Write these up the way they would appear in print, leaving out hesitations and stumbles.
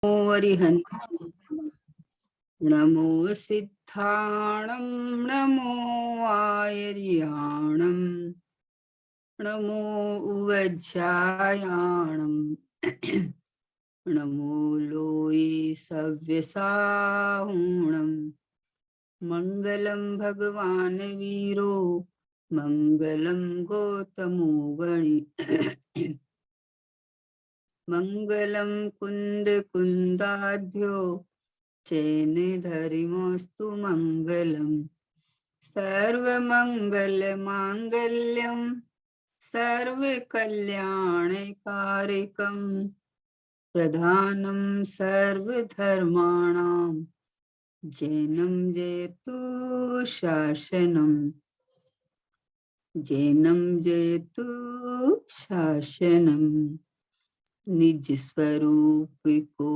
वरिहन्त नमो सिद्धाणं नमो आयर्याणं नमो उवज्जायाणं नमो लोये सव्यसाहुणं मंगलं भगवान वीरो मंगलं गौतमो गणि मंगलं कुंद कुंदाढ्यो चैन धरिमोस्तु मंगलम् सर्वमंगल मांगल्यम सर्वकल्याणकारिकं प्रधानं सर्वधर्माणां जैनं जयतु शासनं जैनं जयतु शासनं निज स्वरूप को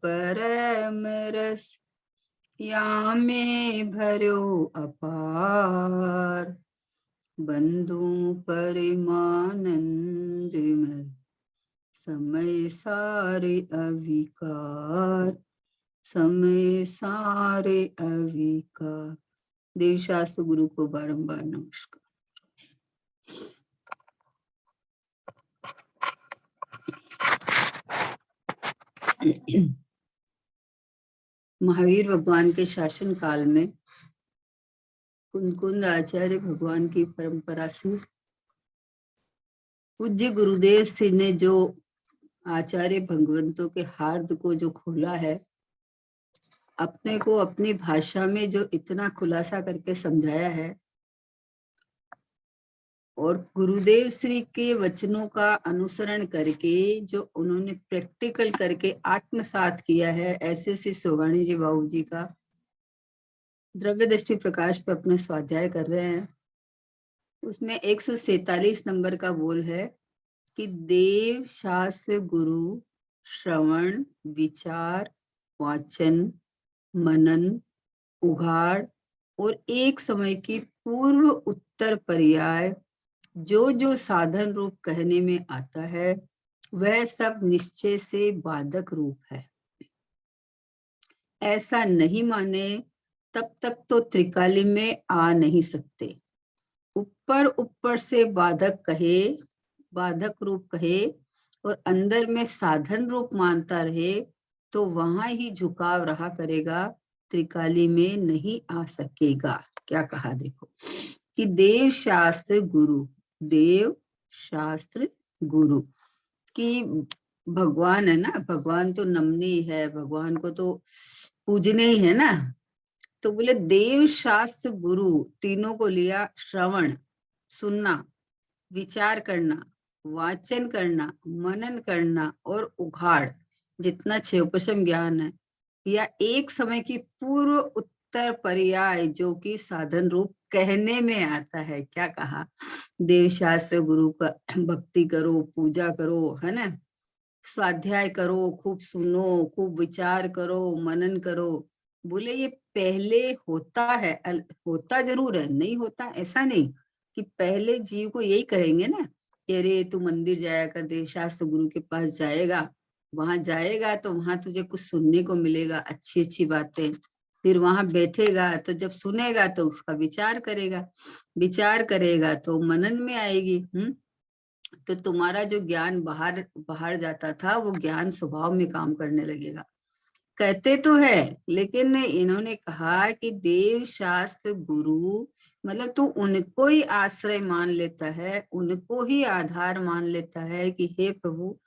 परम रस यामे भरो अपार बंधु परिमानंद में समय सारे अविकार समय सारे अविकार। देवशास्त्र गुरु को बारंबार नमस्कार। महावीर भगवान के शासन काल में कुंद आचार्य भगवान की परंपरा से पूज्य गुरुदेव श्री ने जो आचार्य भगवंतों के हार्द को जो खोला है, अपने को अपनी भाषा में जो इतना खुलासा करके समझाया है और गुरुदेव श्री के वचनों का अनुसरण करके जो उन्होंने प्रैक्टिकल करके आत्मसात किया है, ऐसे श्री सोगाणी जी बाबू जी का द्रव्य दृष्टि प्रकाश पे अपने स्वाध्याय कर रहे हैं। उसमें 147 नंबर का बोल है कि देव शास्त्र गुरु श्रवण विचार वाचन मनन उघाड़ और एक समय की पूर्व उत्तर पर्याय जो जो साधन रूप कहने में आता है वह सब निश्चय से बाधक रूप है। ऐसा नहीं माने तब तक तो त्रिकाली में आ नहीं सकते। ऊपर ऊपर से बाधक कहे, बाधक रूप कहे और अंदर में साधन रूप मानता रहे तो वहां ही झुकाव रहा करेगा, त्रिकाली में नहीं आ सकेगा। क्या कहा देखो कि देव शास्त्र गुरु, देव शास्त्र गुरु की भगवान है ना, भगवान तो नमनी है, भगवान को तो पूजने ही है ना। तो बोले देव शास्त्र गुरु तीनों को लिया, श्रवण सुनना, विचार करना, वाचन करना, मनन करना और उघाड़ जितना छेपशम ज्ञान है, या एक समय की पूर्व उत्तर पर्याय जो कि साधन रूप कहने में आता है। क्या कहा, देव शास्त्र गुरु का भक्ति करो, पूजा करो, है ना, स्वाध्याय करो, खूब सुनो, खूब विचार करो, मनन करो। बोले ये पहले होता है, होता जरूर है, नहीं होता ऐसा नहीं, कि पहले जीव को यही करेंगे ना कि अरे तू मंदिर जाया कर, देव शास्त्र गुरु के पास जाएगा, वहां जाएगा तो वहां तुझे कुछ सुनने को मिलेगा, अच्छी अच्छी बातें। फिर वहां बैठेगा तो जब सुनेगा तो उसका विचार करेगा, विचार करेगा तो मनन में आएगी। तो तुम्हारा जो ज्ञान बाहर बाहर जाता था वो ज्ञान स्वभाव में काम करने लगेगा। कहते तो है, लेकिन इन्होंने कहा कि देव शास्त्र गुरु मतलब तू उनको ही आश्रय मान लेता है, उनको ही आधार मान लेता है कि हे प्रभु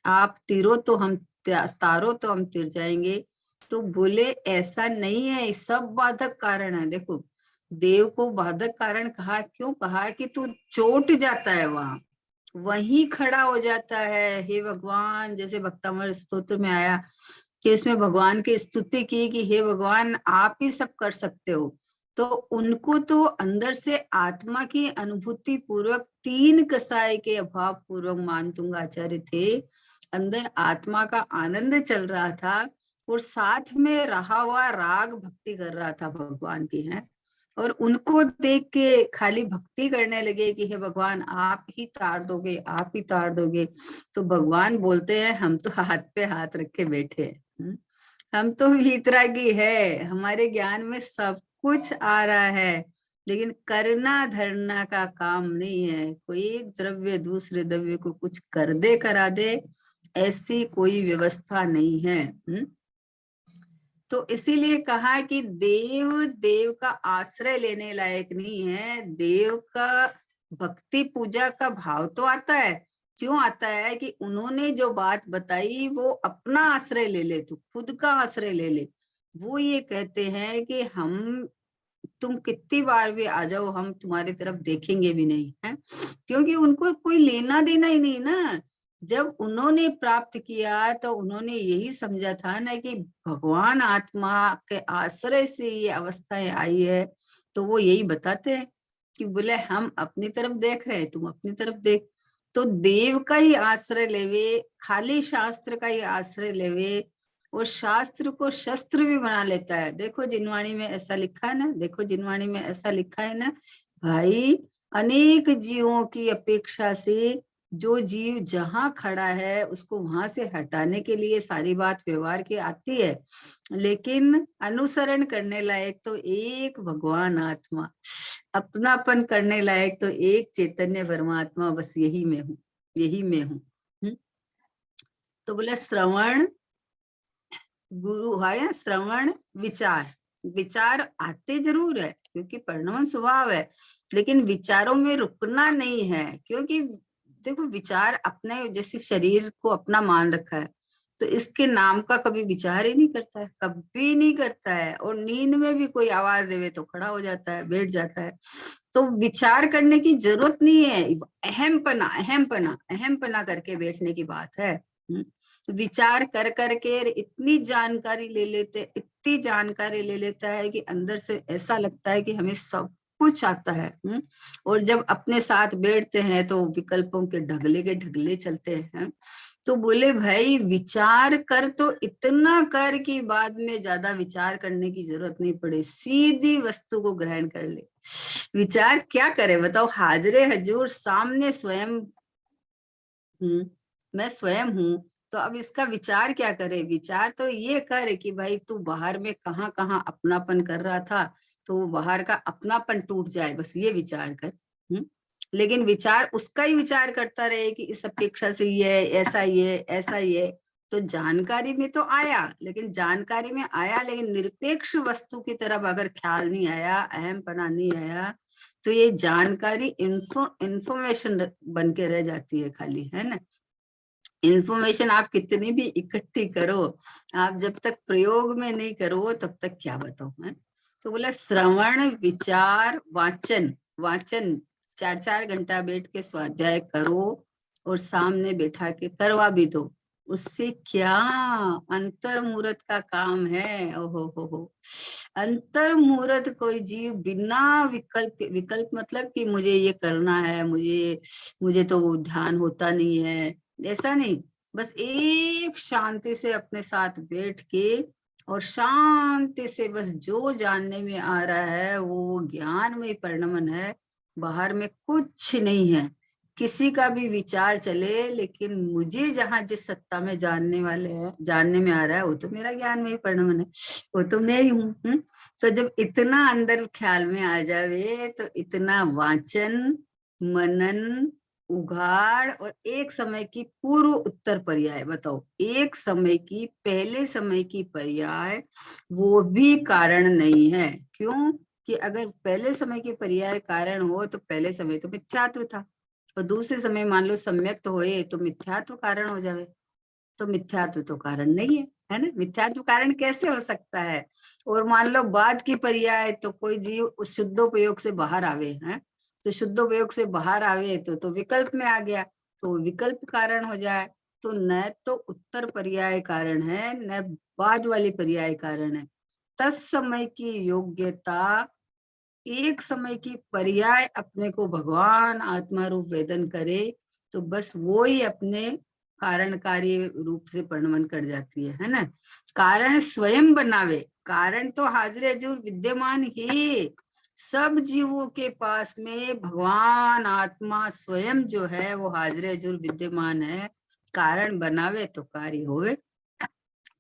आप तिरो तो हम तारो तो हम तिर जाएंगे। तो बोले ऐसा नहीं है, सब बाधक कारण है। देखो देव को बाधक कारण कहा, क्यों कहा कि तू चोट जाता है, वहां वहीं खड़ा हो जाता है। हे भगवान, जैसे भक्तामृत स्तोत्र में आया कि इसमें भगवान की स्तुति की कि हे भगवान आप ही सब कर सकते हो। तो उनको तो अंदर से आत्मा की अनुभूति पूर्वक, तीन कसाय के अभाव पूर्वक मानतुंग आचार्य थे, अंदर आत्मा का आनंद चल रहा था और साथ में रहा हुआ राग भक्ति कर रहा था भगवान की है। और उनको देख के खाली भक्ति करने लगे कि हे भगवान आप ही तार दोगे, आप ही तार दोगे। तो भगवान बोलते हैं हम तो हाथ पे हाथ रख के बैठे हैं, हम तो वीतरागी है, हमारे ज्ञान में सब कुछ आ रहा है, लेकिन करना धरना का काम नहीं है। कोई एक द्रव्य दूसरे द्रव्य को कुछ कर दे करा दे, ऐसी कोई व्यवस्था नहीं है। तो इसीलिए कहा कि देव देव का आश्रय लेने लायक नहीं है। देव का भक्ति पूजा का भाव तो आता है। क्यों आता है? कि उन्होंने जो बात बताई वो अपना आश्रय ले ले, तू खुद का आश्रय ले ले। वो ये कहते हैं कि हम, तुम कितनी बार भी आ जाओ, हम तुम्हारी तरफ देखेंगे भी नहीं है, क्योंकि उनको कोई लेना देना ही नहीं ना। जब उन्होंने प्राप्त किया तो उन्होंने यही समझा था ना कि भगवान आत्मा के आश्रय से ये अवस्थाएं आई है। तो वो यही बताते हैं कि बोले हम अपनी तरफ देख रहे हैं, तुम अपनी तरफ देख। तो देव का ही आश्रय लेवे, खाली शास्त्र का ही आश्रय लेवे, और शास्त्र को शस्त्र भी बना लेता है। देखो जिनवाणी में ऐसा लिखा है ना, देखो जिनवाणी में ऐसा लिखा है ना भाई, अनेक जीवों की अपेक्षा से जो जीव जहां खड़ा है उसको वहां से हटाने के लिए सारी बात व्यवहार की आती है, लेकिन अनुसरण करने लायक तो एक भगवान आत्मा, अपनापन करने लायक तो एक चैतन्य परमात्मा, बस यही मैं हूँ, यही मैं हूँ। तो बोले श्रवण गुरु है, श्रवण विचार, विचार आते जरूर है क्योंकि परिणमन स्वभाव है, लेकिन विचारों में रुकना नहीं है। क्योंकि देखो विचार अपने जैसे शरीर को अपना मान रखा है, तो इसके नाम का कभी विचार ही नहीं करता है, कभी नहीं करता है। और नींद में भी कोई आवाज देवे तो खड़ा हो जाता है, बैठ जाता है। तो विचार करने की जरूरत नहीं है। अहमपना अहमपना अहमपना करके बैठने की बात है। विचार कर करके इतनी जानकारी ले लेते, इतनी जानकारी ले लेता है कि अंदर से ऐसा लगता है कि हमें सब कुछ आता है। और जब अपने साथ बैठते हैं तो विकल्पों के ढगले चलते हैं। तो बोले भाई विचार कर तो इतना कर कि बाद में ज्यादा विचार करने की जरूरत नहीं पड़े, सीधी वस्तु को ग्रहण कर ले। विचार क्या करे बताओ? हाजरे हजूर सामने स्वयं हूँ, मैं स्वयं हूँ, तो अब इसका विचार क्या करे? विचार तो ये करे कि भाई तू बाहर में कहाँ कहाँ अपनापन कर रहा था, तो वो बाहर का अपनापन टूट जाए, बस ये विचार कर। लेकिन विचार उसका ही विचार करता रहे कि इस अपेक्षा से ये ऐसा, ये ऐसा, ये तो जानकारी में तो आया, लेकिन जानकारी में आया लेकिन निरपेक्ष वस्तु की तरफ अगर ख्याल नहीं आया, अहमपना नहीं आया, तो ये जानकारी इंफॉर्मेशन बन के रह जाती है खाली, है ना। इंफॉर्मेशन आप कितनी भी इकट्ठी करो, आप जब तक प्रयोग में नहीं करो तब तक क्या बताओ है। तो बोला श्रवण विचार वाचन, वाचन 4-4 घंटा बैठ के स्वाध्याय करो और सामने बैठा के करवा भी दो, उससे क्या अंतर मुहूर्त का काम है। ओहो हो, अंतर मुहूर्त कोई जीव बिना विकल्प, विकल्प मतलब कि मुझे ये करना है, मुझे तो वो ध्यान होता नहीं है, ऐसा नहीं। बस एक शांति से अपने साथ बैठ के और शांति से बस जो जानने में आ रहा है वो ज्ञान में परिणमन है, बाहर में कुछ नहीं है। किसी का भी विचार चले, लेकिन मुझे जहां जिस सत्ता में जानने वाले हैं, जानने में आ रहा है, वो तो मेरा ज्ञान में ही परिणमन है, वो तो मैं ही हूँ। तो जब इतना अंदर ख्याल में आ जावे तो इतना वाचन, मनन, उघाड़ और एक समय की पूर्व उत्तर पर्याय, बताओ एक समय की, पहले समय की पर्याय, वो भी कारण नहीं है। क्यों? कि अगर पहले समय की पर्याय कारण हो तो पहले समय तो मिथ्यात्व था, और दूसरे समय मान लो सम्यक तो होए तो मिथ्यात्व कारण हो जाए। तो मिथ्यात्व तो कारण नहीं है ना, मिथ्यात्व कारण कैसे हो सकता है? और मान लो बाद की पर्याय, तो कोई जीव उस शुद्धोपयोग से बाहर आवे है, तो शुद्धोपयोग से बाहर आवे तो विकल्प में आ गया, तो विकल्प कारण हो जाए। तो न तो उत्तर पर्याय कारण है, न बाद वाली पर्याय कारण है। तत्समय की योग्यता, एक समय की पर्याय अपने को भगवान आत्मा रूप वेदन करे, तो बस वो ही अपने कारणकारी रूप से परिणमन कर जाती है ना। कारण स्वयं बनावे, कारण तो हाजिर हजूर विद्यमान ही, सब जीवों के पास में भगवान आत्मा स्वयं जो है वो हाजिर हजूर विद्यमान है। कारण बनावे तो कार्य होवे,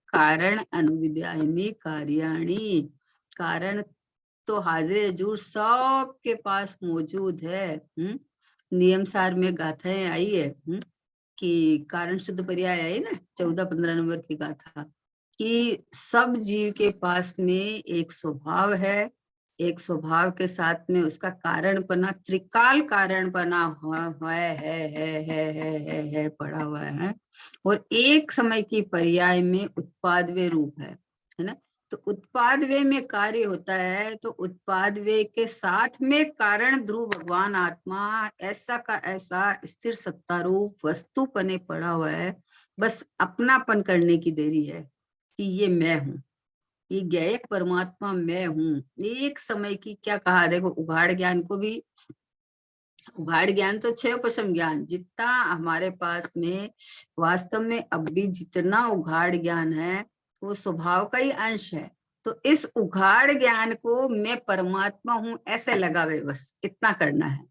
कारण अनुविद्यानि कार्याणि, कारण तो हाजिर हजूर सबके पास मौजूद है। नियम सार में गाथाएं आई है कि कारण शुद्ध पर्याय आई ना 14-15 नंबर की गाथा, कि सब जीव के पास में एक स्वभाव है, एक स्वभाव के साथ में उसका कारणपना, त्रिकाल कारणपना है पड़ा हुआ है, और एक समय की पर्याय में उत्पादव्य रूप है ना। तो उत्पादव्य में कार्य होता है, तो उत्पादव्य के साथ में कारण ध्रुव भगवान आत्मा ऐसा का ऐसा स्थिर सत्ता रूप वस्तुपने पड़ा हुआ है। बस अपनापन करने की देरी है कि ये मैं हूँ, ये ज्ञेय परमात्मा मैं हूँ। एक समय की क्या कहा, देखो उघाड़ ज्ञान को भी, उघाड़ ज्ञान तो 6% ज्ञान जितना हमारे पास में वास्तव में अब भी जितना उघाड़ ज्ञान है वो स्वभाव का ही अंश है। तो इस उघाड़ ज्ञान को मैं परमात्मा हूँ ऐसे लगावे, बस इतना करना है।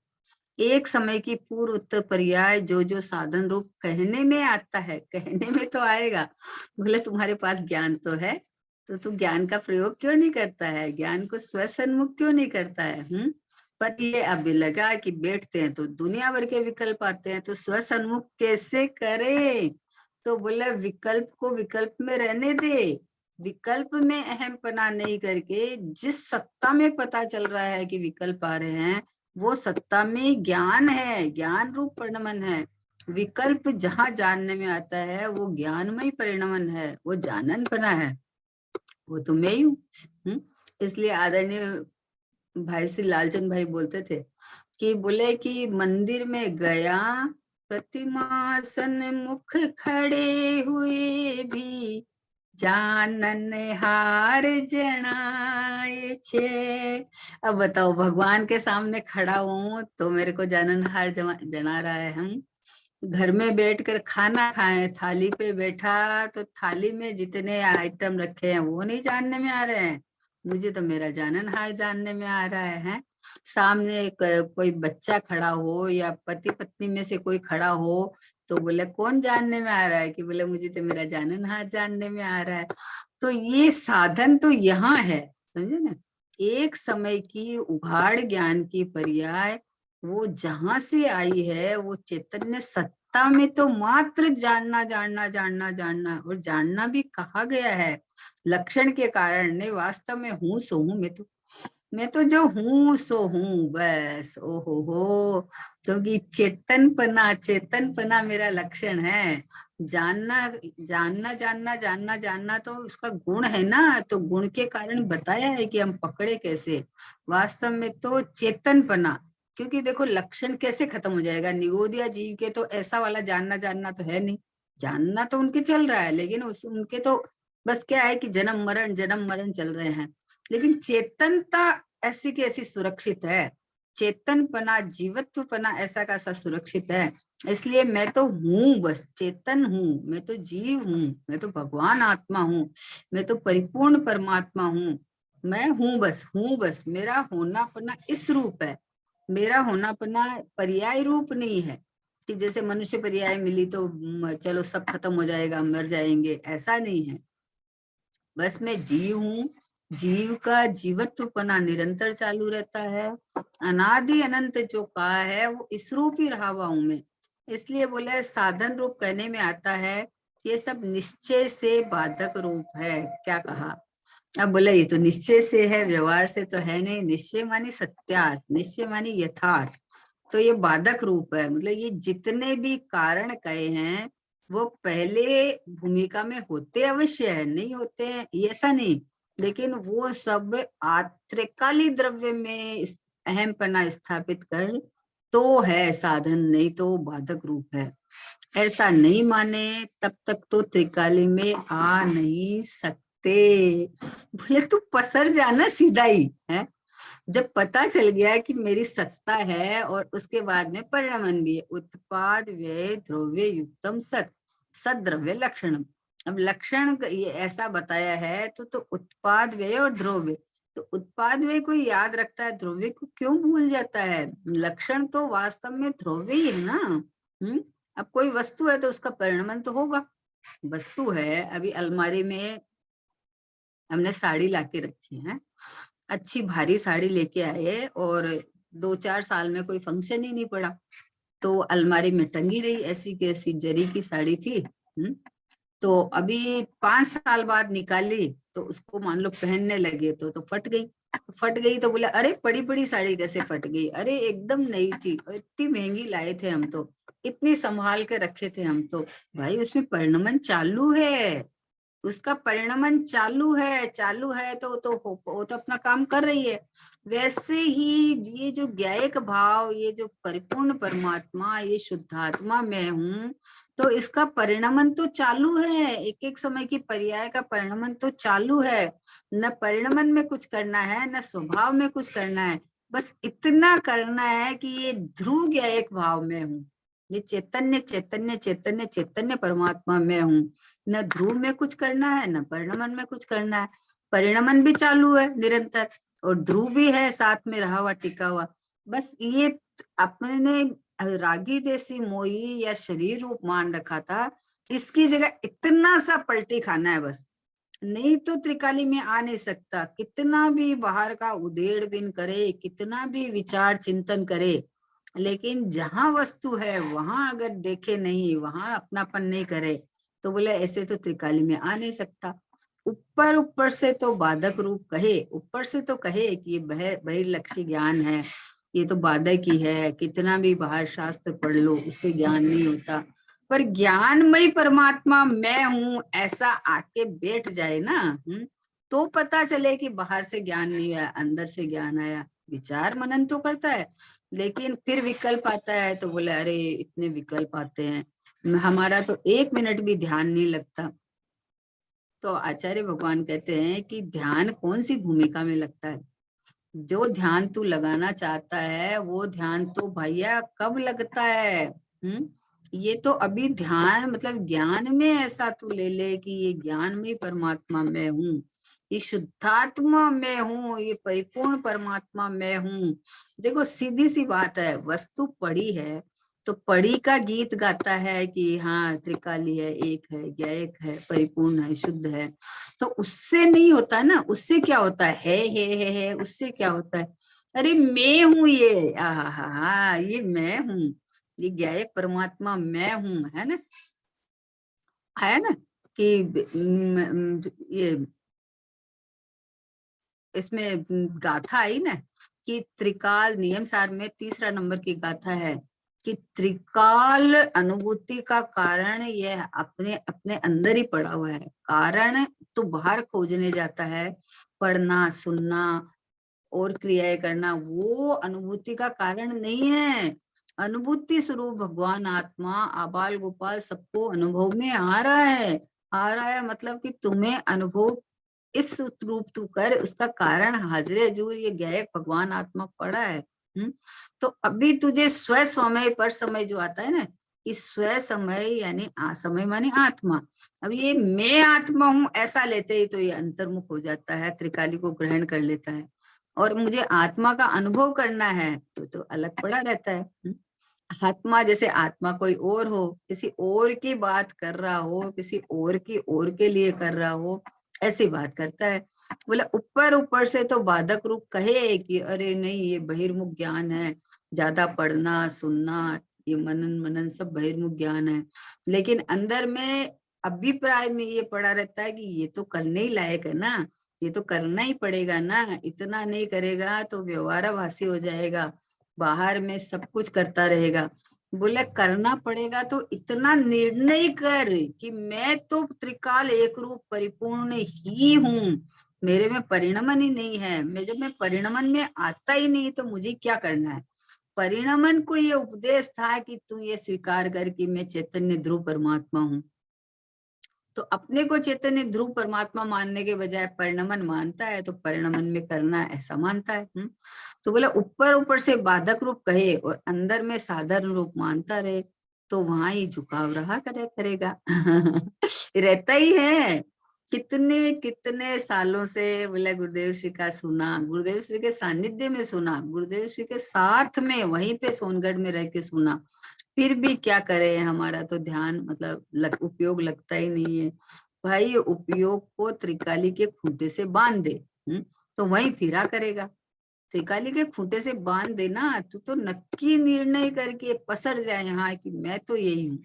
एक समय की पूर्व उत्तर पर्याय जो जो साधन रूप कहने में आता है, कहने में तो आएगा, बोले तुम्हारे पास ज्ञान तो है, तो तू ज्ञान का प्रयोग क्यों नहीं करता है, ज्ञान को स्वसन्मुख क्यों नहीं करता है। पर ये अब लगा कि बैठते हैं तो दुनिया भर के विकल्प आते हैं, तो स्वसन्मुख कैसे करें। तो बोले विकल्प को विकल्प में रहने दे, विकल्प में अहमपना नहीं करके जिस सत्ता में पता चल रहा है कि विकल्प आ रहे हैं वो सत्ता में ज्ञान है, ज्ञान रूप परिणमन है। विकल्प जहां जानने में आता है वो ज्ञानमय परिणमन है, वो जाननपना है, वो तो मैं ही हूँ। इसलिए आदरणीय भाई श्री लालचंद भाई बोलते थे कि बोले कि मंदिर में गया प्रतिमा सन्मुख खड़े हुए भी जानन हार जनाए छे। अब बताओ भगवान के सामने खड़ा हूं तो मेरे को जानन हार जना रहा है। हम घर में बैठकर खाना खाए, थाली पे बैठा तो थाली में जितने आइटम रखे हैं वो नहीं जानने में आ रहे हैं, मुझे तो मेरा जाननहार जानने में आ रहा है। सामने कोई बच्चा खड़ा हो या पति पत्नी में से कोई खड़ा हो तो बोले कौन जानने में आ रहा है, कि बोले मुझे तो मेरा जाननहार जानने में आ रहा है। तो ये साधन तो यहाँ है, समझे ना। एक समय की उघाड़ ज्ञान की पर्याय वो जहां से आई है वो चैतन्य सत्ता में तो मात्र जानना जानना जानना जानना, और जानना भी कहा गया है लक्षण के कारण नहीं, वास्तव में हूँ सो हूँ, मैं तो जो हूँ सो हूँ बस। ओहो हो, क्योंकि चेतनपना, चेतनपना मेरा लक्षण है। जानना जानना जानना जानना जानना तो उसका गुण है ना, तो गुण के कारण बताया है कि हम पकड़े कैसे। वास्तव में तो चेतनपना, क्योंकि देखो लक्षण कैसे खत्म हो जाएगा, निगोदिया जीव के तो ऐसा वाला जानना जानना तो है नहीं, जानना तो उनके चल रहा है, लेकिन उनके तो बस क्या है कि जन्म मरण चल रहे हैं। लेकिन चेतनता ऐसी की ऐसी सुरक्षित है, चेतनपना जीवत्वपना ऐसा कैसा सुरक्षित है। इसलिए मैं तो हूँ, बस चेतन हूँ, मैं तो जीव हूँ, मैं तो भगवान आत्मा हूँ, मैं तो परिपूर्ण परमात्मा हूँ, मैं हूँ बस मेरा होनापना इस रूप है। मेरा होनापना पर्याय रूप नहीं है कि जैसे मनुष्य पर्याय मिली तो चलो सब खत्म हो जाएगा, मर जाएंगे, ऐसा नहीं है। बस मैं जीव हूँ, जीव का जीवत्वपना निरंतर चालू रहता है। अनादि अनंत जो कहा है वो इस रूप ही रहा हुआ हूं मैं। इसलिए बोले साधन रूप कहने में आता है, ये सब निश्चय से बाधक रूप है। क्या कहा, अब बोले ये तो निश्चय से है, व्यवहार से तो है नहीं। निश्चय मानी सत्यार्थ, निश्चय मानी यथार्थ, तो ये बाधक रूप है। मतलब ये जितने भी कारण कहे हैं वो पहले भूमिका में होते अवश्य है, नहीं होते हैं ये ऐसा नहीं, लेकिन वो सब त्रिकाली द्रव्य में अहमपना स्थापित कर तो है साधन, नहीं तो बाधक रूप है। ऐसा नहीं माने तब तक तो त्रिकाली में आ नहीं सकते। बोले तू पसर जाना सीधा ही है। जब पता चल गया कि मेरी सत्ता है और उसके बाद में परिणमन भी है, उत्पाद व्यय द्रव्य युक्तम सत, सद्रव्य लक्षणम। अब लक्षण ये ऐसा बताया है तो उत्पाद व्यय और द्रव्य, तो उत्पाद व्यय को याद रखता है, द्रव्य को क्यों भूल जाता है। लक्षण तो वास्तव में द्रव्य ही है ना। अब कोई वस्तु है तो उसका परिणमन तो होगा, वस्तु है, अभी अलमारी में हमने साड़ी लाके रखी है, अच्छी भारी साड़ी लेके आए और 2-4 साल में कोई फंक्शन ही नहीं पड़ा, तो अलमारी में टंगी रही ऐसी की ऐसी, जरी की साड़ी थी। तो अभी 5 साल बाद निकाली तो उसको मान लो पहनने लगे तो फट गई तो बोला अरे पड़ी पड़ी साड़ी कैसे फट गई, अरे एकदम नई थी, इतनी महंगी लाए थे हम तो, इतनी संभाल के रखे थे हम तो। भाई उसमें परिणमन चालू है, उसका परिणमन चालू है तो वो तो अपना काम कर रही है। वैसे ही ये जो ज्ञायक भाव, ये जो परिपूर्ण परमात्मा, ये शुद्धात्मा मैं हूँ, तो इसका परिणमन तो चालू है, एक एक समय की पर्याय का परिणमन तो चालू है। न परिणमन में कुछ करना है, न स्वभाव में कुछ करना है, बस इतना करना है कि ये ध्रुव ज्ञायक भाव में हूँ, ये चैतन्य चैतन्य चैतन्य चैतन्य परमात्मा में हूँ। न ध्रुव में कुछ करना है, न परिणमन में कुछ करना है। परिणमन भी चालू है निरंतर, और ध्रुव भी है साथ में रहा हुआ टिका हुआ। बस ये अपने रागी देसी मोही या शरीर रूप मान रखा था, इसकी जगह इतना सा पलटी खाना है बस, नहीं तो त्रिकाली में आ नहीं सकता। कितना भी बाहर का उधेड़ बिन करे, कितना भी विचार चिंतन करे, लेकिन जहां वस्तु है वहां अगर देखे नहीं, वहां अपनापन नहीं करे, तो बोले ऐसे तो त्रिकाली में आ नहीं सकता। ऊपर ऊपर से तो बाधक रूप कहे, ऊपर से तो कहे कि ये बहिर्लक्षी ज्ञान है, ये तो बाधक ही है, कितना भी बाहर शास्त्र पढ़ लो उससे ज्ञान नहीं होता। पर ज्ञानमय परमात्मा मैं हूं ऐसा आके बैठ जाए ना, तो पता चले कि बाहर से ज्ञान नहीं आया, अंदर से ज्ञान आया। विचार मनन तो करता है, लेकिन फिर विकल्प आता है तो बोले अरे इतने विकल्प आते हैं, हमारा तो 1 मिनट भी ध्यान नहीं लगता। तो आचार्य भगवान कहते हैं कि ध्यान कौन सी भूमिका में लगता है, जो ध्यान तू लगाना चाहता है वो ध्यान तो भैया कब लगता है। ये तो अभी ध्यान मतलब ज्ञान में ऐसा तू ले ले कि ये ज्ञान में परमात्मा मैं हूँ, ये शुद्धात्मा मैं हूँ, ये परिपूर्ण परमात्मा मैं हूँ। देखो सीधी सी बात है, वस्तु पड़ी है तो पड़ी का गीत गाता है कि हाँ त्रिकाली है, एक है, ज्ञायक है, परिपूर्ण है, शुद्ध है। तो उससे नहीं होता ना, उससे क्या होता है, उससे क्या होता है, अरे मैं हूं ये, आहा ये मैं हूँ, ये ज्ञायक परमात्मा मैं हूँ, है ना, है ना कि ये इसमें गाथा आई ना कि त्रिकाल नियम सार में 3 नंबर की गाथा है कि त्रिकाल अनुभूति का कारण यह अपने अपने अंदर ही पड़ा हुआ है। कारण तो बाहर खोजने जाता है, पढ़ना सुनना और क्रियाएं करना, वो अनुभूति का कारण नहीं है। अनुभूति स्वरूप भगवान आत्मा आबाल गोपाल सबको अनुभव में आ रहा है, आ रहा है मतलब कि तुम्हें अनुभव इस रूप तू कर, उसका कारण हाजिर हजूर ये ज्ञायक भगवान आत्मा पड़ा है। तो अभी तुझे स्व समय पर समय जो आता है ना, कि स्व समय यानी समय माने आत्मा। अब ये मैं आत्मा हूं ऐसा लेते ही तो ये अंतर्मुख हो जाता है, त्रिकाली को ग्रहण कर लेता है। और मुझे आत्मा का अनुभव करना है तो अलग पड़ा रहता है। आत्मा जैसे आत्मा कोई और हो, किसी और की बात कर रहा हो, किसी और की और के लिए कर रहा हो, ऐसी बात करता है। बोला ऊपर ऊपर से तो बाधक रूप कहे कि अरे नहीं ये बहिर्मुख ज्ञान है, ज्यादा पढ़ना सुनना ये मनन मनन सब बहिर्मुख ज्ञान है, लेकिन अंदर में अभिप्राय में ये पड़ा रहता है कि ये तो करने ही लायक है ना, ये तो करना ही पड़ेगा ना, इतना नहीं करेगा तो व्यवहाराभासी हो जाएगा, बाहर में सब कुछ करता रहेगा। बोले करना पड़ेगा तो इतना निर्णय कर कि मैं तो त्रिकाल एक रूप परिपूर्ण ही हूँ, मेरे में परिणमन ही नहीं है। मैं जब मैं परिणमन में आता ही नहीं तो मुझे क्या करना है। परिणमन को ये उपदेश था कि तू ये स्वीकार कर कि मैं चैतन्य ध्रुव परमात्मा हूँ। तो अपने को चैतन्य ध्रुव परमात्मा मानने के बजाय परिणमन मानता है, तो परिणमन में करना ऐसा मानता है। तो बोला ऊपर ऊपर से बाधक रूप कहे और अंदर में साधारण रूप मानता रहे, तो वहां ही झुकाव रहा करेगा रहता ही है। कितने कितने सालों से बोला गुरुदेव श्री का सुना, गुरुदेव श्री के सानिध्य में सुना, गुरुदेव श्री के साथ में वहीं पे सोनगढ़ में रह के सुना, फिर भी क्या करें, हमारा तो ध्यान मतलब उपयोग लगता ही नहीं है। भाई उपयोग को त्रिकाली के खूंटे से बांध दे, तो वहीं फिरा करेगा। त्रिकाली के खूंटे से बांध देना तो नक्की निर्णय करके पसर जाए यहाँ कि मैं तो यही हूँ,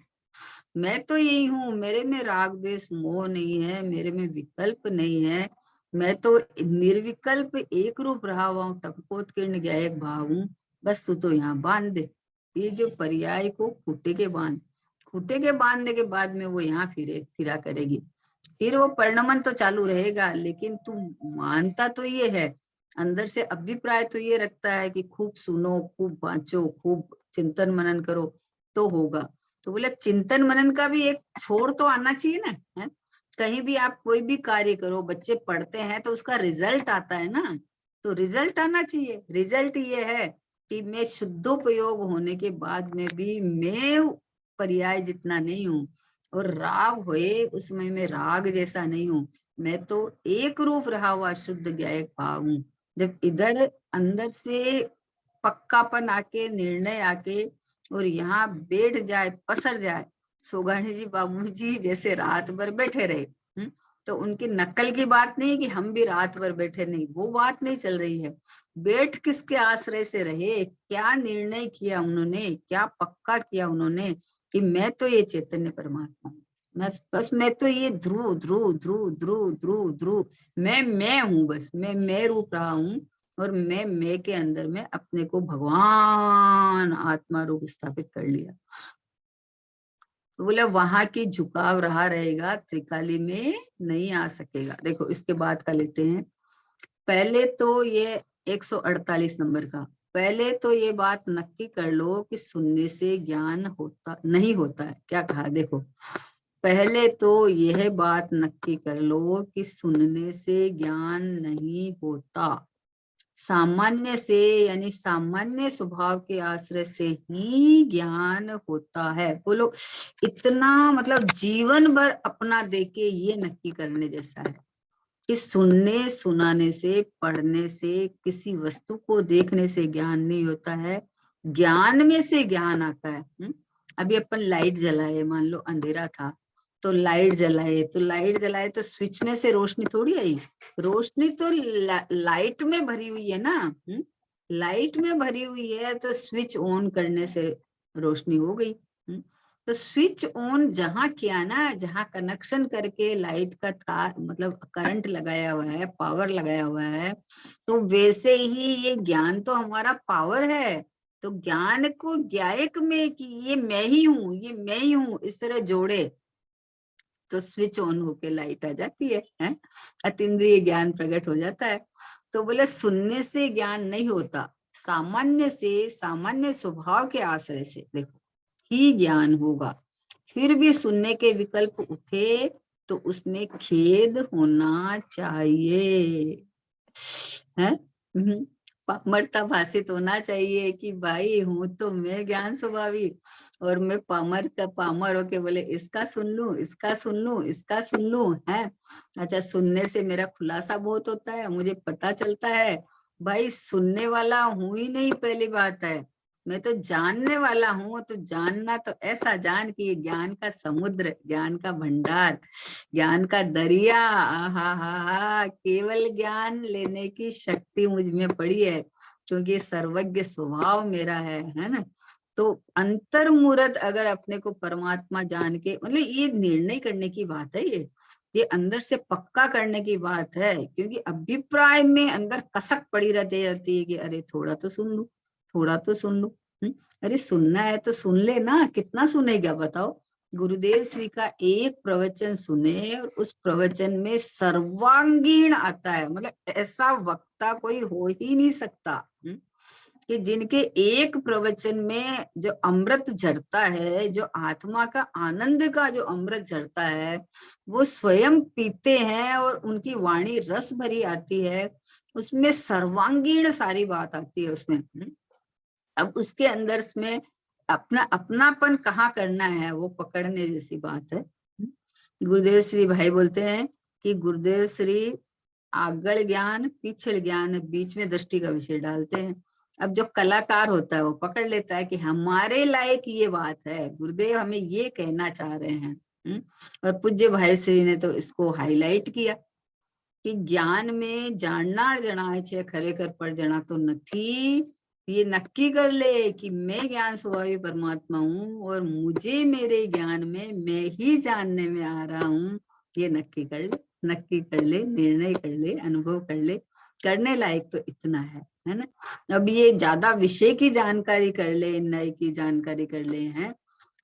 मैं तो यही हूँ, मेरे में राग द्वेष मोह नहीं है, मेरे में विकल्प नहीं है, मैं तो निर्विकल्प एक रूप रहा हुआ हूँ, टपकोत्कीर्ण ज्ञायक भाव हूँ। बस तू तो यहाँ बांध दे। ये जो पर्याय को खूंटे के बांधने के बाद में वो यहाँ फिरा करेगी। फिर वो परिणमन तो चालू रहेगा, लेकिन तू मानता तो ये है, अंदर से अभिप्राय तो ये रखता है कि खूब सुनो, खूब बांचो, खूब चिंतन मनन करो तो होगा। तो बोले चिंतन मनन का भी एक छोर तो आना चाहिए ना, है? कहीं भी आप कोई भी कार्य करो, बच्चे पढ़ते हैं तो उसका रिजल्ट आता है ना, तो रिजल्ट आना चाहिए। रिजल्ट ये है कि मैं शुद्धोपयोग होने के बाद में भी मैं पर्याय जितना नहीं हूँ, और राग हुए उसमें मैं राग जैसा नहीं हूँ, मैं तो एक रूप रहा हुआ शुद्ध ज्ञायक भाव हूँ। जब इधर अंदर से पक्कापन आके, निर्णय आके और यहाँ बैठ जाए, पसर जाए, सोगाणी जी बाबू जी जैसे रात भर बैठे रहे, तो उनकी नकल की बात नहीं कि हम भी रात भर बैठे, नहीं, वो बात नहीं चल रही है। बैठ किसके आश्रय से रहे, क्या निर्णय किया उन्होंने, क्या पक्का किया उन्होंने कि मैं तो ये चैतन्य परमात्मा हूँ, मैं तो ये ध्रुव ध्रुव ध्रुव ध्रुव ध्रुव ध्रुव मैं हूँ, बस मैं रूप रहा हूँ, और मैं के अंदर में अपने को भगवान आत्मा रूप स्थापित कर लिया। तो बोले वहां की झुकाव रहा रहेगा, त्रिकाली में नहीं आ सकेगा। देखो इसके बाद का लेते हैं। पहले तो ये 148 नंबर का, पहले तो ये बात नक्की कर लो कि सुनने से ज्ञान होता नहीं होता है। क्या कहा देखो, पहले तो यह बात नक्की कर लो कि सुनने से ज्ञान नहीं होता, सामान्य से यानी सामान्य स्वभाव के आश्रय से ही ज्ञान होता है। बोलो इतना मतलब जीवन भर अपना देके ये नक्की करने जैसा है कि सुनने सुनाने से, पढ़ने से, किसी वस्तु को देखने से ज्ञान नहीं होता है, ज्ञान में से ज्ञान आता है। अभी अपन लाइट जलाए, मान लो अंधेरा था तो लाइट जलाए तो स्विच में से रोशनी थोड़ी आई, रोशनी तो लाइट में भरी हुई है ना, लाइट में भरी हुई है, तो स्विच ऑन करने से रोशनी हो गई। तो स्विच ऑन जहां किया ना, जहां कनेक्शन करके लाइट का तार मतलब करंट लगाया हुआ है, पावर लगाया हुआ है, तो वैसे ही ये ज्ञान तो हमारा पावर है। तो ज्ञान को ज्ञायक में कि ये मैं ही हूँ, ये मैं ही हूँ, इस तरह जोड़े तो स्विच ऑन होके लाइट आ जाती है? अतीन्द्रिय ज्ञान प्रकट हो जाता है। तो बोले सुनने से ज्ञान नहीं होता, सामान्य से, सामान्य स्वभाव के आश्रय से देखो ही ज्ञान होगा। फिर भी सुनने के विकल्प उठे तो उसमें खेद होना चाहिए, है? पामरता भाषित होना चाहिए कि भाई हूं तो मैं ज्ञान स्वभावी, और मैं पामर का पामर होके बोले इसका सुन लूं, इसका सुन लूं, इसका सुन लूं, है? अच्छा, सुनने से मेरा खुलासा बहुत होता है, मुझे पता चलता है। भाई सुनने वाला हूं ही नहीं, पहली बात है, मैं तो जानने वाला हूँ। तो जानना तो ऐसा जान कि ये ज्ञान का समुद्र, ज्ञान का भंडार, ज्ञान का दरिया, हा हा हा, केवल ज्ञान लेने की शक्ति मुझ में पड़ी है, क्योंकि सर्वज्ञ स्वभाव मेरा है ना। तो अंतर्मुहूर्त अगर अपने को परमात्मा जान के, मतलब ये निर्णय करने की बात है, ये अंदर से पक्का करने की बात है, क्योंकि अभिप्राय में अंदर कसक पड़ी रहती जाती है कि अरे थोड़ा तो सुन लूं, थोड़ा तो सुन लूं। अरे सुनना है तो सुन ले ना, कितना सुनेगा बताओ। गुरुदेव श्री का एक प्रवचन सुने और उस प्रवचन में सर्वांगीण आता है, मतलब ऐसा वक्ता कोई हो ही नहीं सकता कि जिनके एक प्रवचन में जो अमृत झरता है, जो आत्मा का आनंद का जो अमृत झरता है, वो स्वयं पीते हैं और उनकी वाणी रस भरी आती है, उसमें सर्वांगीण सारी बात आती है उसमें। अब उसके अंदर में अपना अपनापन कहाँ करना है, वो पकड़ने जैसी बात है। गुरुदेव श्री भाई बोलते हैं कि गुरुदेव श्री आगड़ ज्ञान, पिछड़ ज्ञान, बीच में दृष्टि का विषय डालते हैं। अब जो कलाकार होता है वो पकड़ लेता है कि हमारे लायक ये बात है, गुरुदेव हमें ये कहना चाह रहे हैं। और पूज्य भाई श्री ने तो इसको हाईलाइट किया कि ज्ञान में जाणनार जणा छे खरेखर पर जणा तो नहीं। ये नक्की कर ले कि मैं ज्ञान स्वभावी परमात्मा हूँ और मुझे मेरे ज्ञान में मैं ही जानने में आ रहा हूँ। ये नक्की कर ले, नक्की कर ले, निर्णय कर ले, अनुभव कर ले। करने लायक तो इतना है ना। अब ये ज्यादा विषय की जानकारी कर ले, नय की जानकारी कर ले हैं,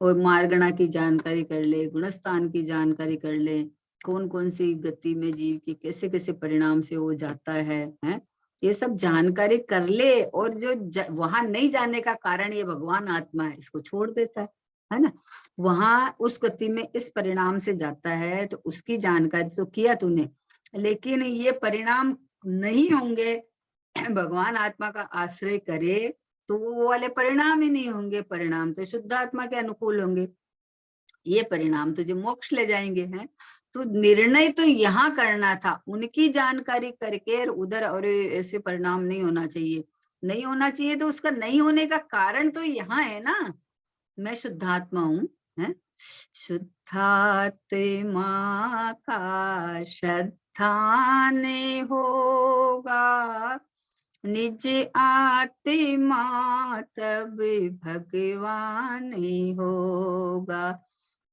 और मार्गणा की जानकारी कर ले, गुणस्थान की जानकारी कर ले, कौन कौन सी गति में जीव की कैसे कैसे परिणाम से वो जाता है, ये सब जानकारी कर ले। और जो वहां नहीं जाने का कारण ये भगवान आत्मा है, इसको छोड़ देता है ना। वहां उस गति में इस परिणाम से जाता है तो उसकी जानकारी तो किया तूने, लेकिन ये परिणाम नहीं होंगे भगवान आत्मा का आश्रय करे तो वो वाले परिणाम ही नहीं होंगे। परिणाम तो शुद्ध आत्मा के अनुकूल होंगे, ये परिणाम तुझे मोक्ष ले जाएंगे हैं। तो निर्णय तो यहाँ करना था, उनकी जानकारी करके उधर, और ऐसे परिणाम नहीं होना चाहिए, नहीं होना चाहिए। तो उसका नहीं होने का कारण तो यहाँ है ना, मैं शुद्धात्मा हूँ, है शुद्धात्मा का श्रद्धा ने होगा निज आत्मा तब भगवान होगा।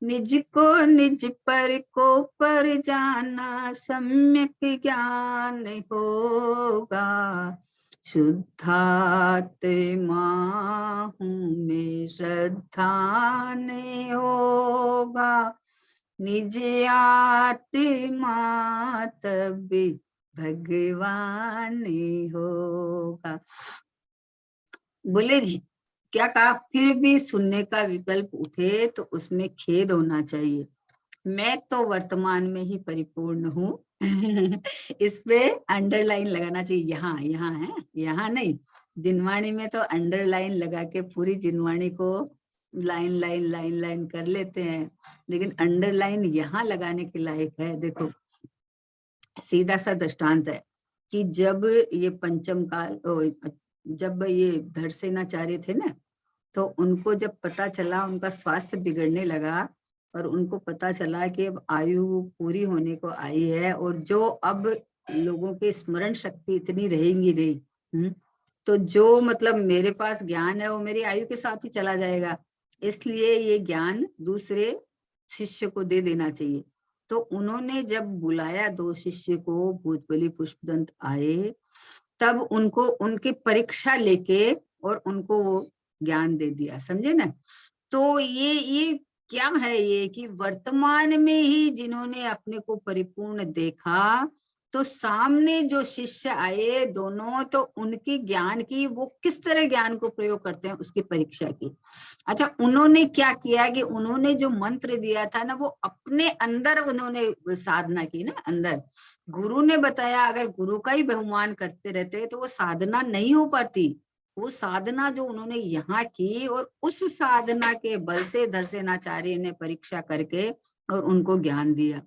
निज को निज पर को पर जाना सम्यक ज्ञान होगा। शुद्धात्मा हूँ मैं श्रद्धा ने होगा निज आत्मा तब भगवान होगा। बोले क्या कहा, फिर भी सुनने का विकल्प उठे तो उसमें खेद होना चाहिए। मैं तो वर्तमान में ही परिपूर्ण हूँ इस पे अंडरलाइन लगाना चाहिए। यहाँ है, यहाँ नहीं। जिनवाणी में तो अंडरलाइन लगा के पूरी जिनवाणी को लाइन लाइन लाइन लाइन कर लेते हैं, लेकिन अंडरलाइन यहाँ लगाने के लायक है। देखो सीधा सा दृष्टांत है कि जब ये पंचम काल, जब ये धरसेनाचार्य थे ना, तो उनको जब पता चला उनका स्वास्थ्य बिगड़ने लगा और उनको पता चला कि अब आयु पूरी होने को आई है और जो अब लोगों की स्मरण शक्ति इतनी रहेंगी नहीं, तो जो मतलब मेरे पास ज्ञान है वो मेरी आयु के साथ ही चला जाएगा, इसलिए ये ज्ञान दूसरे शिष्य को दे देना चाहिए। तो उन्होंने जब बुलाया 2 शिष्य को, भूतबली पुष्पदंत आए, तब उनको उनकी परीक्षा लेके और उनको वो ज्ञान दे दिया, समझे ना। तो ये क्या है, ये कि वर्तमान में ही जिन्होंने अपने को परिपूर्ण देखा, तो सामने जो शिष्य आए दोनों, तो उनकी ज्ञान की वो किस तरह ज्ञान को प्रयोग करते हैं उसकी परीक्षा की। अच्छा, उन्होंने क्या किया कि उन्होंने जो मंत्र दिया था ना, वो अपने अंदर उन्होंने साधना की ना अंदर। गुरु ने बताया, अगर गुरु का ही बहुमान करते रहते तो वो साधना नहीं हो पाती। वो साधना जो उन्होंने यहाँ की, और उस साधना के बल से धरसेनाचार्य ने परीक्षा करके और उनको ज्ञान दिया।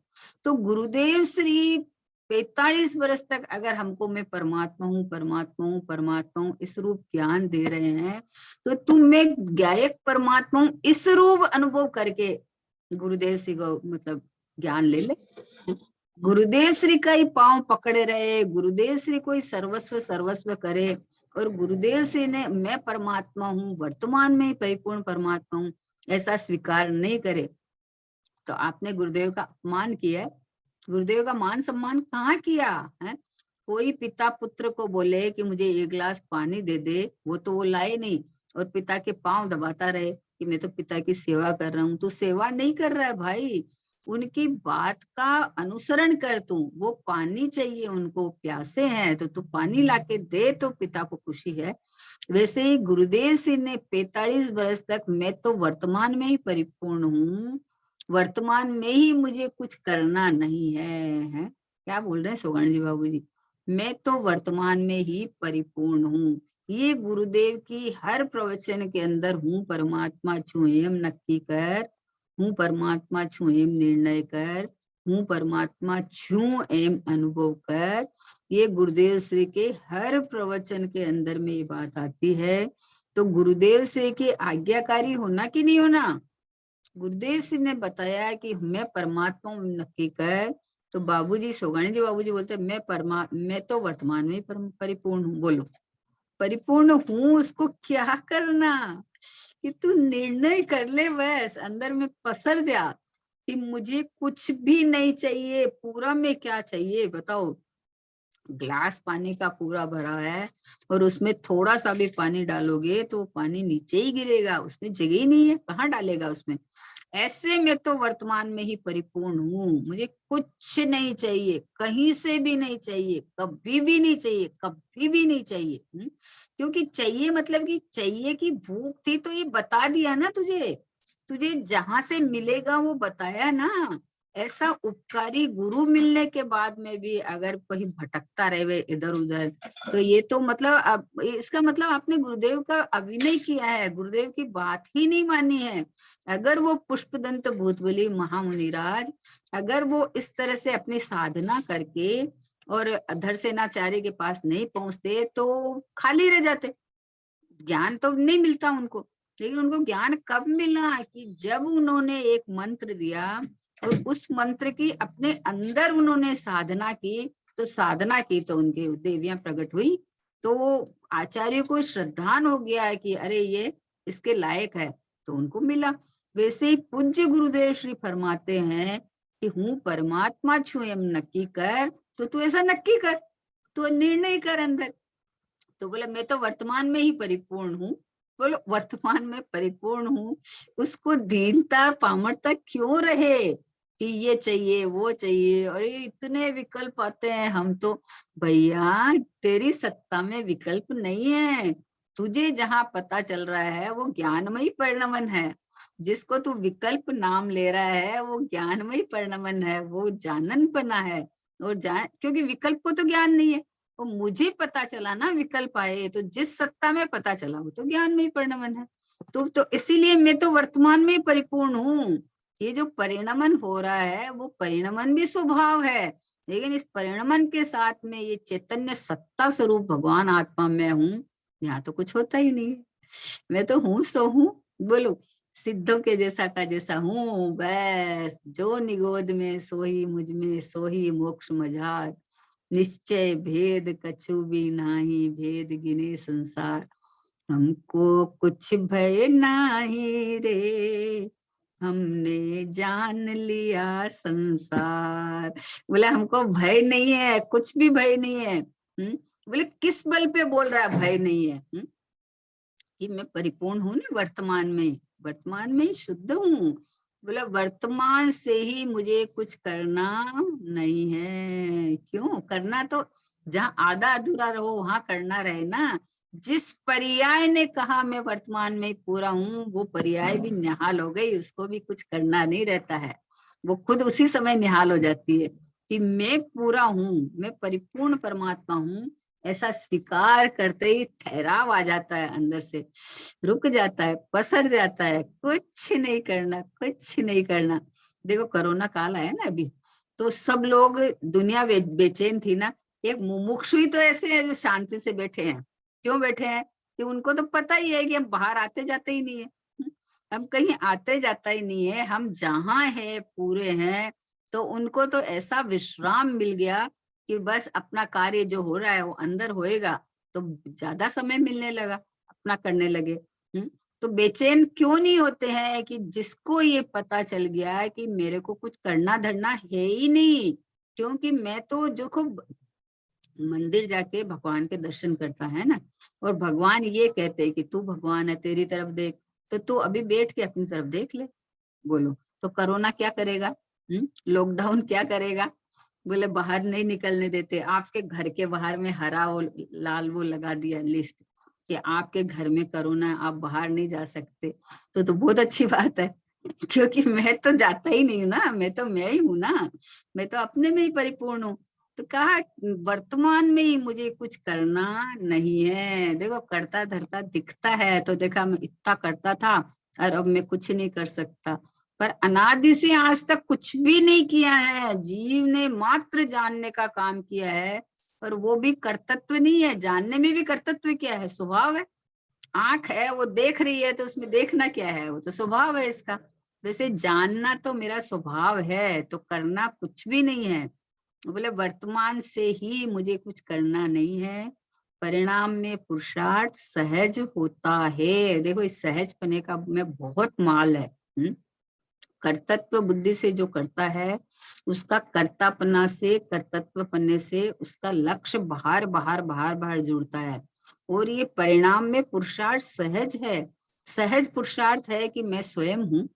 तो गुरुदेव श्री 45 वर्ष तक अगर हमको मैं परमात्मा हूँ परमात्मा हूँ परमात्मा हूँ इस रूप ज्ञान दे रहे हैं, तो तुम मैं गायक परमात्मा हूँ इस रूप अनुभव करके गुरुदेव श्री को मतलब ज्ञान ले ले। गुरुदेव श्री का ही पांव पकड़े रहे, गुरुदेव श्री को ही सर्वस्व सर्वस्व करे, और गुरुदेव श्री ने मैं परमात्मा हूँ वर्तमान में परिपूर्ण परमात्मा हूँ ऐसा स्वीकार नहीं करे, तो आपने गुरुदेव का अपमान किया है। गुरुदेव का मान सम्मान कहाँ किया है। कोई पिता पुत्र को बोले कि मुझे 1 गिलास पानी दे दे, वो तो वो लाए नहीं, और पिता के पांव दबाता रहे कि मैं तो पिता की सेवा कर रहा हूँ। तू सेवा नहीं कर रहा है भाई, उनकी बात का अनुसरण कर तू। वो पानी चाहिए, उनको प्यासे हैं, तो तू पानी लाके दे तो पिता को खुशी है। वैसे ही गुरुदेव सिंह ने 45 वर्ष तक मैं तो वर्तमान में ही परिपूर्ण हूँ, वर्तमान में ही मुझे कुछ करना नहीं है। क्या बोल रहे हैं सुगर्ण जी बाबू जी, मैं तो वर्तमान में ही परिपूर्ण हूँ। ये गुरुदेव की हर प्रवचन के अंदर हूँ परमात्मा छू एम नक्की कर, हूँ परमात्मा छू एम निर्णय कर, हूँ परमात्मा छू एम अनुभव कर, ये गुरुदेव श्री के हर प्रवचन के अंदर में ये बात आती है। तो गुरुदेव श्री की आज्ञाकारी होना कि नहीं होना, गुरुदेव श्री ने बताया कि मैं परमात्मा हूं नक्की कर, तो बाबूजी सोगानी जी बाबूजी बोलते मैं तो वर्तमान में ही परिपूर्ण हूँ। बोलो परिपूर्ण हूँ, उसको क्या करना कि तू निर्णय कर ले, बस अंदर में पसर जा कि मुझे कुछ भी नहीं चाहिए, पूरा में क्या चाहिए बताओ। ग्लास पानी का पूरा भरा है और उसमें थोड़ा सा भी पानी डालोगे तो पानी नीचे ही गिरेगा, उसमें जगह ही नहीं है, कहाँ डालेगा उसमें। ऐसे में तो वर्तमान में ही परिपूर्ण हूँ, मुझे कुछ नहीं चाहिए, कहीं से भी नहीं चाहिए, कभी भी नहीं चाहिए, कभी भी नहीं चाहिए। क्योंकि चाहिए मतलब कि चाहिए की भूख थी तो ये बता दिया ना तुझे, तुझे जहां से मिलेगा वो बताया ना। ऐसा उपकारी गुरु मिलने के बाद में भी अगर कोई भटकता रहे इधर उधर, तो ये तो मतलब इसका मतलब आपने गुरुदेव का अभिनय किया है, गुरुदेव की बात ही नहीं मानी है। अगर वो पुष्पदंत भूतबली महामुनिराज, अगर वो इस तरह से अपनी साधना करके और अधरसेनाचार्य के पास नहीं पहुंचते तो खाली रह जाते, ज्ञान तो नहीं मिलता उनको। लेकिन उनको ज्ञान कब मिला कि जब उन्होंने एक मंत्र दिया और उस मंत्र की अपने अंदर उन्होंने साधना की, तो साधना की तो उनके देवियां प्रकट हुई, तो आचार्य को श्रद्धान हो गया कि अरे ये इसके लायक है, तो उनको मिला। वैसे ही पूज्य गुरुदेव श्री फरमाते हैं कि हूँ परमात्मा छू एम नक्की कर, तो तू ऐसा नक्की कर, तू निर्णय कर अंदर। तो बोले मैं तो वर्तमान में ही परिपूर्ण हूँ। बोलो वर्तमान में परिपूर्ण हूँ, उसको दीनता पामरता क्यों रहे कि ये चाहिए वो चाहिए, और ये इतने विकल्प आते हैं। हम तो भैया तेरी सत्ता में विकल्प नहीं है, तुझे जहां पता चल रहा है वो ज्ञानमयी परिणमन है। जिसको तू विकल्प नाम ले रहा है वो ज्ञानमयी परिणमन है, वो जाननपना है। और क्योंकि विकल्प को तो ज्ञान नहीं है, तो मुझे पता चला ना विकल्प आए, तो जिस सत्ता में पता चला वो तो ज्ञान में ही परिणमन है। तो इसीलिए मैं तो वर्तमान में परिपूर्ण हूँ। ये जो परिणमन हो रहा है वो परिणमन भी स्वभाव है, लेकिन इस परिणमन के साथ में ये चैतन्य सत्ता स्वरूप भगवान आत्मा में हूँ, यहाँ तो कुछ होता ही नहीं है। मैं तो हूँ सो हूँ। बोलो सिद्धों के जैसा का जैसा हूँ, बस जो निगोद में सोही मुझ में सोही मोक्ष मझार, निश्चय भेद कछु भी नाही, भेद गिने संसार, हमको कुछ भय नाही रे, हमने जान लिया संसार। बोले हमको भय नहीं है, कुछ भी भय नहीं है। बोले किस बल पे बोल रहा है भय नहीं है? कि मैं परिपूर्ण हूँ ना, वर्तमान में ही शुद्ध हूँ। बोला वर्तमान से ही मुझे कुछ करना नहीं है। क्यों करना, तो जहाँ आधा अधूरा रहो वहां करना रहे ना। जिस पर्याय ने कहा मैं वर्तमान में पूरा हूँ, वो पर्याय भी निहाल हो गई, उसको भी कुछ करना नहीं रहता है, वो खुद उसी समय निहाल हो जाती है कि मैं पूरा हूँ, मैं परिपूर्ण परमात्मा हूँ। ऐसा स्वीकार करते ही ठहराव आ जाता है, अंदर से रुक जाता है, पसर जाता है, कुछ नहीं करना, कुछ नहीं करना। देखो कोरोना काल आया ना अभी, तो सब लोग दुनिया बेचैन थी ना। एक मुमुक्षु ही तो ऐसे है जो शांति से बैठे हैं। क्यों बैठे हैं? कि उनको तो पता ही है कि हम बाहर आते जाते ही नहीं है, हम कहीं आते जाता ही नहीं है, हम जहाँ है पूरे हैं। तो उनको तो ऐसा विश्राम मिल गया कि बस अपना कार्य जो हो रहा है वो अंदर होएगा, तो ज्यादा समय मिलने लगा, अपना करने लगे। तो बेचैन क्यों नहीं होते हैं? कि जिसको ये पता चल गया है कि मेरे को कुछ करना धरना है ही नहीं। क्योंकि मैं तो जो खूब मंदिर जाके भगवान के दर्शन करता है ना, और भगवान ये कहते हैं कि तू भगवान है, तेरी तरफ देख, तो तू अभी बैठ के अपनी तरफ देख ले। बोलो तो कोरोना क्या करेगा? लॉकडाउन क्या करेगा? बोले बाहर नहीं निकलने देते, आपके घर के बाहर में हरा और लाल वो लगा दिया लिस्ट कि आपके घर में कोरोना है, आप बाहर नहीं जा सकते। तो बहुत अच्छी बात है क्योंकि मैं तो जाता ही नहीं हूँ ना, मैं तो मैं ही हूँ ना, मैं तो अपने में ही परिपूर्ण हूँ। तो कहा वर्तमान में ही मुझे कुछ करना नहीं है। देखो करता धरता दिखता है तो देखा मैं इतना करता था और अब मैं कुछ नहीं कर सकता, पर अनादि से आज तक कुछ भी नहीं किया है। जीव ने मात्र जानने का काम किया है और वो भी कर्तृत्व नहीं है। जानने में भी कर्तृत्व क्या है? स्वभाव है। आंख है, वो देख रही है, तो उसमें देखना क्या है? वो तो स्वभाव है इसका। जैसे जानना तो मेरा स्वभाव है, तो करना कुछ भी नहीं है। बोले वर्तमान से ही मुझे कुछ करना नहीं है, परिणाम में पुरुषार्थ सहज होता है। देखो, इस सहज पने का में बहुत माल है। कर्तृत्व बुद्धि से जो करता है, उसका कर्तापना से, कर्तृत्व पन्ने से उसका लक्ष्य बाहर बाहर बाहर बाहर जुड़ता है। और ये परिणाम में पुरुषार्थ सहज है। सहज पुरुषार्थ है कि मैं स्वयं हूँ।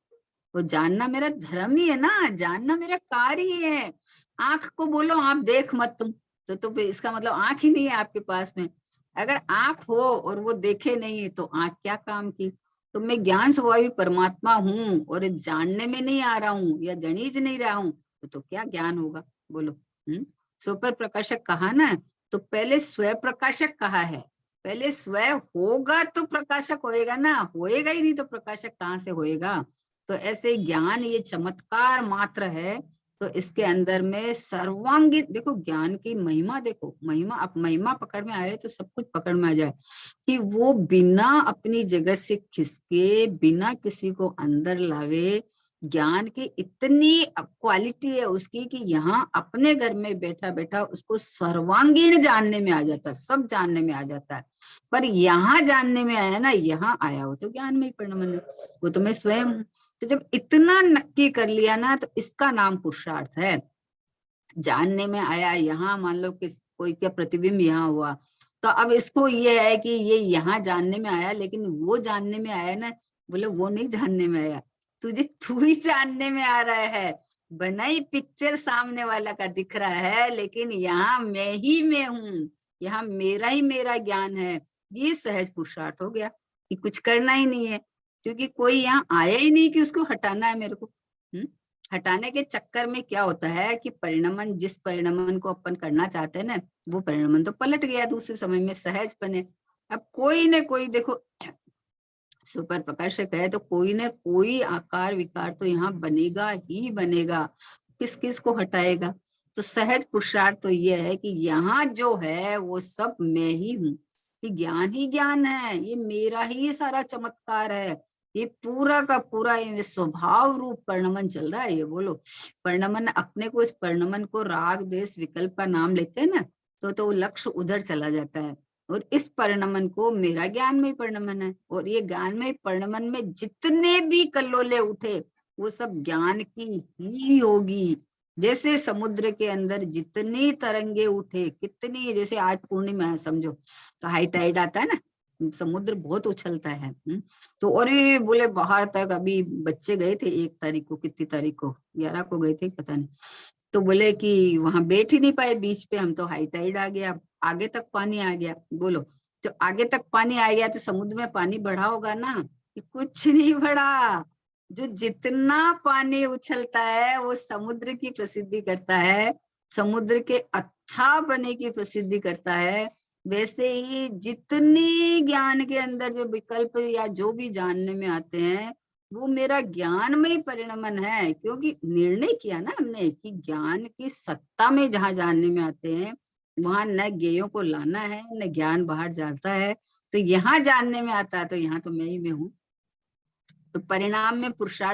वो जानना मेरा धर्म ही है ना, जानना मेरा कार्य ही है। आंख को बोलो आप देख मत तुम, तो फिर इसका मतलब आंख ही नहीं है आपके पास में। अगर आंख हो और वो देखे नहीं, तो आंख क्या काम की? तो मैं ज्ञान स्वभावी परमात्मा हूँ और जानने में नहीं आ रहा हूँ या जनीज नहीं रहा हूँ, तो क्या ज्ञान होगा? बोलो। सुपर प्रकाशक कहा ना, तो पहले स्वयं प्रकाशक कहा है। पहले स्वयं होगा तो प्रकाशक होएगा ना, होएगा ही नहीं तो प्रकाशक कहाँ से होएगा? तो ऐसे ज्ञान ये चमत्कार मात्र है। तो इसके अंदर में सर्वांगीण देखो, ज्ञान की महिमा देखो। महिमा, अब महिमा पकड़ में आए तो सब कुछ पकड़ में आ जाए कि वो बिना अपनी जगह से खिसके, बिना किसी को अंदर लावे, ज्ञान की इतनी क्वालिटी है उसकी कि यहाँ अपने घर में बैठा बैठा उसको सर्वांगीण जानने में आ जाता है, सब जानने में आ जाता है। पर यहाँ जानने में आया ना, यहाँ आया हो तो ज्ञान में ही परिणमन है। वो तो मैं स्वयं हूँ। तो जब इतना नक्की कर लिया ना, तो इसका नाम पुरुषार्थ है। जानने में आया, यहाँ मान लो कि कोई क्या प्रतिबिंब यहाँ हुआ, तो अब इसको ये है कि ये यहाँ जानने में आया, लेकिन वो जानने में आया ना, बोले वो नहीं जानने में आया, तुझे तू ही जानने में आ रहा है। बनाई पिक्चर सामने वाला का दिख रहा है, लेकिन यहाँ मैं ही मैं हूँ, यहाँ मेरा ही मेरा ज्ञान है। ये सहज पुरुषार्थ हो गया कि कुछ करना ही नहीं है, क्योंकि कोई यहाँ आया ही नहीं कि उसको हटाना है मेरे को। हटाने के चक्कर में क्या होता है कि परिणमन, जिस परिणमन को अपन करना चाहते हैं ना, वो परिणमन तो पलट गया दूसरे समय में सहज बने। अब कोई न कोई देखो, सुपर प्रकाशक है तो कोई न कोई आकार विकार तो यहाँ बनेगा ही बनेगा। किस किस को हटाएगा? तो सहज पुरुषार्थ तो ये है कि यहाँ जो है वो सब मैं ही हूँ, कि ज्ञान ही ज्ञान है, ये मेरा ही सारा चमत्कार है। ये पूरा का पूरा ये स्वभाव रूप परिणमन चल रहा है। ये बोलो, परिणमन अपने को, इस परिणमन को राग देश विकल्प का नाम लेते हैं ना, तो लक्ष्य उधर चला जाता है। और इस परिणमन को मेरा ज्ञान में परिणमन है, और ये ज्ञान में परिणमन में जितने भी कल्लोले उठे, वो सब ज्ञान की ही होगी। जैसे समुद्र के अंदर जितनी तरंगे उठे, कितनी, जैसे आज पूर्णिमा है समझो, तो हाई टाइड आता है ना, समुद्र बहुत उछलता है। तो और ये बोले बाहर तक, अभी बच्चे गए थे 1 तारीख को, कितनी तारीख को, 11 को गए थे पता नहीं, तो बोले कि वहां बैठ ही नहीं पाए बीच पे, हम तो हाई टाइड आ गया, आगे तक पानी आ गया। बोलो, तो आगे तक पानी आ गया तो समुद्र में पानी बढ़ा होगा ना? कि कुछ नहीं बढ़ा। जो जितना पानी उछलता है वो समुद्र की प्रसिद्धि करता है, समुद्र के अच्छा बने की प्रसिद्धि करता है। वैसे ही जितनी ज्ञान के अंदर जो विकल्प या जो भी जानने में आते हैं, वो मेरा ज्ञान में ही परिणमन है। क्योंकि निर्णय किया ना हमने कि ज्ञान की सत्ता में जहां जानने में आते हैं, वहां न ज्ञेयों को लाना है, न ज्ञान बाहर जाता है। तो यहाँ जानने में आता है, तो यहाँ तो मैं ही में हूँ। तो परिणाम में पुरुषार्थ